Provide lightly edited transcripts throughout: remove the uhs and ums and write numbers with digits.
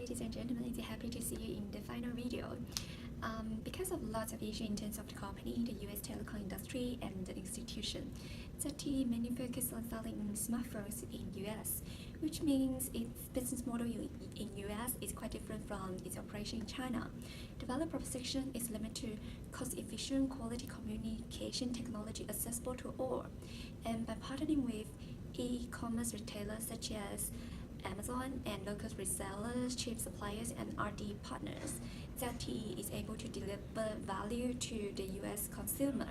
ladies and gentlemen. It's happy to see you in the final video. Because of lots of issues in terms of the company, the US telecom industry, and the institution, ZTE mainly focus on selling smartphones in US, which means its business model in US is quite different from its operation in China. The value proposition is limited to cost-efficient, quality communication technology accessible to all, and by partnering with e-commerce retailers such as Amazon and local resellers, chip suppliers, and R&D partners, ZTE is able to deliver value to the US consumer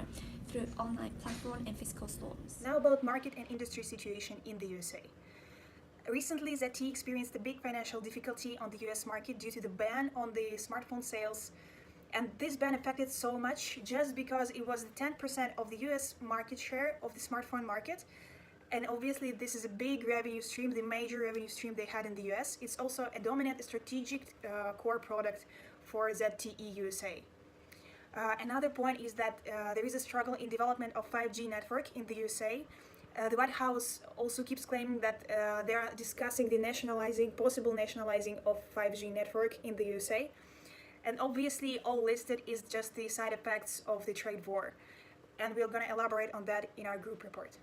through online platform and physical stores. Now about market and industry situation in the USA. Recently, ZTE experienced a big financial difficulty on the US market due to the ban on the smartphone sales. And this ban affected so much just because it was 10% of the US market share of the smartphone market. And obviously this is a big revenue stream, the major revenue stream they had in the US. It's also a dominant strategic core product for ZTE USA. Another point is that there is a struggle in development of 5G network in the USA. The White House also keeps claiming that they are discussing the possible nationalizing of 5G network in the USA. And obviously all listed is just the side effects of the trade war. And we're going to elaborate on that in our group report.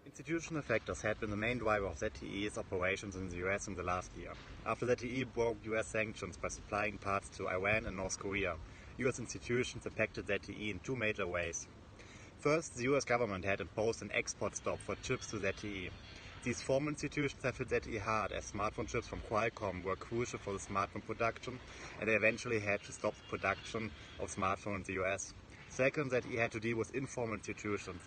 Institutional factors had been the main driver of ZTE's operations in the US in the last year. After ZTE broke US sanctions by supplying parts to Iran and North Korea, US institutions impacted ZTE in two major ways. First, the US government had imposed an export stop for chips to ZTE. These former institutions have hit ZTE hard, as smartphone chips from Qualcomm were crucial for the smartphone production, and they eventually had to stop the production of smartphones in the US. Second, ZTE had to deal with informal institutions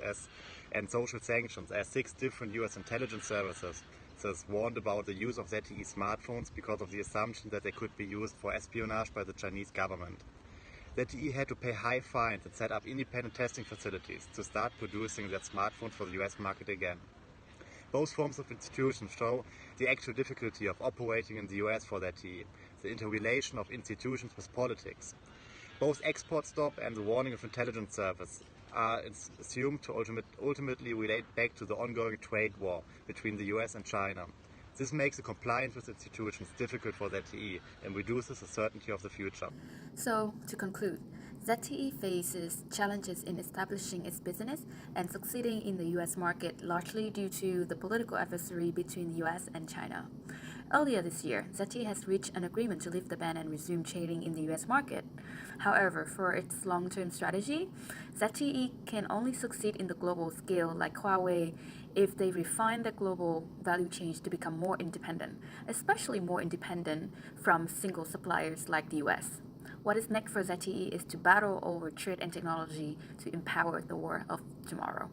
and social sanctions, as 6 different US intelligence services warned about the use of ZTE smartphones because of the assumption that they could be used for espionage by the Chinese government. ZTE had to pay high fines and set up independent testing facilities to start producing their smartphones for the US market again. Both forms of institutions show the actual difficulty of operating in the US for ZTE, the interrelation of institutions with politics. Both export stop and the warning of intelligence service are assumed to ultimately relate back to the ongoing trade war between the US and China. This makes the compliance with institutions difficult for ZTE and reduces the certainty of the future. So, to conclude, ZTE faces challenges in establishing its business and succeeding in the US market largely due to the political adversary between the US and China. Earlier this year, ZTE has reached an agreement to lift the ban and resume trading in the US market. However, for its long-term strategy, ZTE can only succeed in the global scale like Huawei if they refine the global value chain to become more independent, especially more independent from single suppliers like the US. What is next for ZTE is to battle over trade and technology to empower the war of tomorrow.